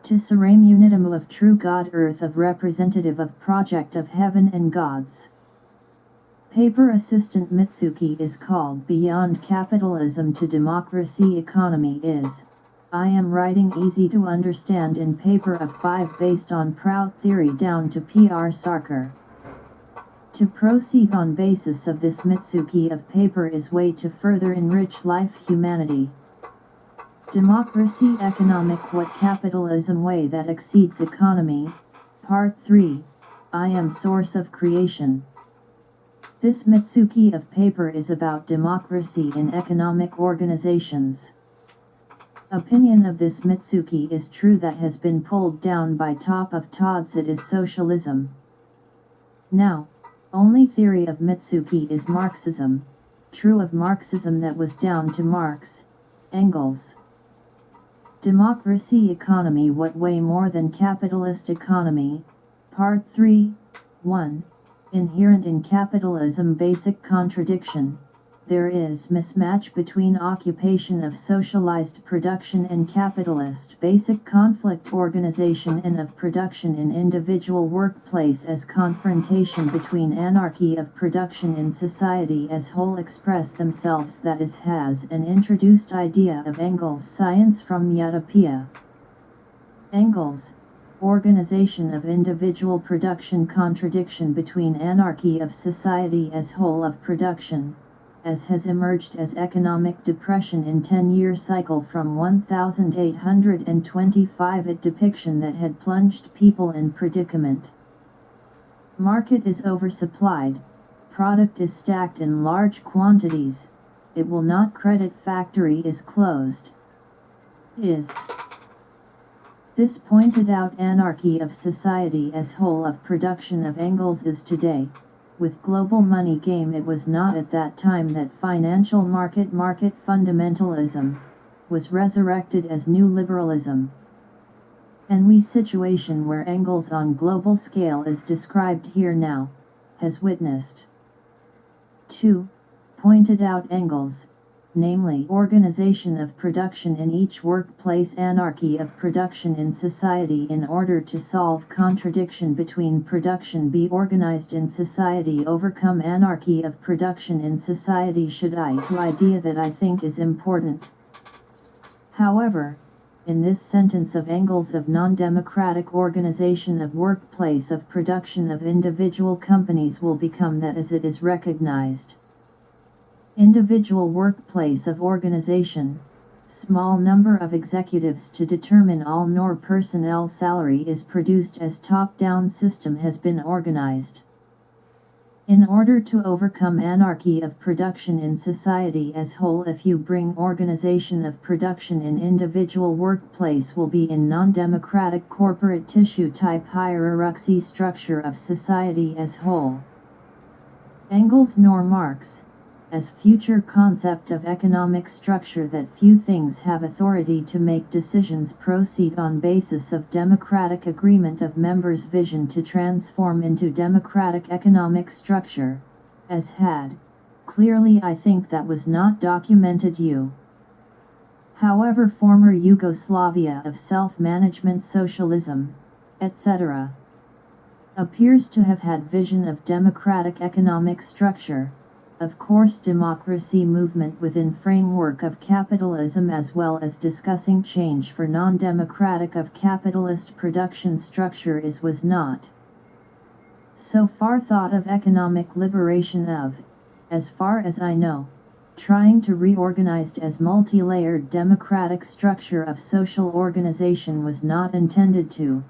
To Saram unitum of true God earth of representative of project of heaven and gods. Paper assistant Mitsuki is called Beyond Capitalism to Democracy Economy is, I am writing easy to understand in paper of 5 based on Prout theory down to PR Sarkar. To proceed on basis of this Mitsuki of paper is way to further enrich life humanity. Democracy economic what capitalism way that exceeds economy, Part 3, I am source of creation. This Mitsuki of paper is about democracy in economic organizations. Opinion of this Mitsuki is true that has been pulled down by top of Todd's it is socialism. Now, only theory of Mitsuki is Marxism, true of Marxism that was down to Marx, Engels. Democracy economy what way more than capitalist economy, Part 3, 1. Inherent in capitalism basic contradiction, there is mismatch between occupation of socialized production and capitalist basic conflict organization and of production in individual workplace as confrontation between anarchy of production in society as whole express themselves that is has an introduced idea of Engels science from Utopia. Engels, organization of individual production contradiction between anarchy of society as whole of production, as has emerged as economic depression in 10-year cycle from 1825 at depiction that had plunged people in predicament. Market is oversupplied, product is stacked in large quantities, it will not credit factory is closed. Is. This pointed out anarchy of society as whole of production of Engels is today. With global money game it was not at that time that financial market fundamentalism was resurrected as new liberalism. And we situation where Engels on global scale is described here now, has witnessed. 2. Pointed out Engels, namely organization of production in each workplace anarchy of production in society in order to solve contradiction between production be organized in society overcome anarchy of production in society should I to idea that I think is important. However, in this sentence of Engels of non-democratic organization of workplace of production of individual companies will become that as it is recognized. Individual workplace of organization, small number of executives to determine all nor personnel salary is produced as top-down system has been organized. In order to overcome anarchy of production in society as whole if you bring organization of production in individual workplace will be in non-democratic corporate tissue type hierarchy structure of society as whole. Engels nor Marx, as future concept of economic structure that few things have authority to make decisions proceed on basis of democratic agreement of members' vision to transform into democratic economic structure, as had, clearly I think that was not documented However former Yugoslavia of self-management socialism, etc. appears to have had vision of democratic economic structure. Of course democracy movement within framework of capitalism as well as discussing change for non-democratic of capitalist production structure was not so far thought of economic liberation of, as far as I know, trying to reorganized as multi-layered democratic structure of social organization was not intended to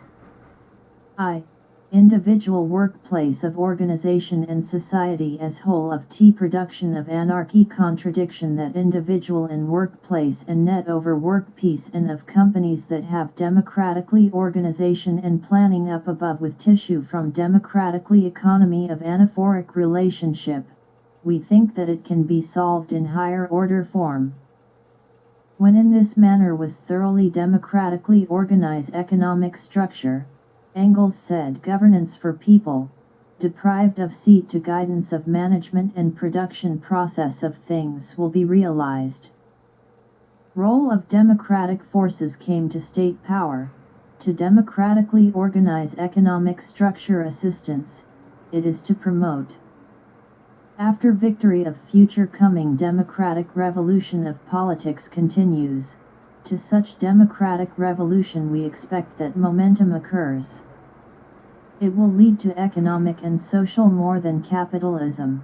individual workplace of organization and society as whole of production of anarchy contradiction that individual in workplace and net over workpiece and of companies that have democratically organization and planning up above with tissue from democratically economy of anaphoric relationship, we think that it can be solved in higher order form. When in this manner was thoroughly democratically organized economic structure, Engels said governance for people, deprived of seat to guidance of management and production process of things will be realized. Role of democratic forces came to state power, To democratically organize economic structure assistance, it is to promote. After victory of future coming democratic revolution of politics continues, to such democratic revolution we expect that momentum occurs. It will lead to economic and social more than capitalism.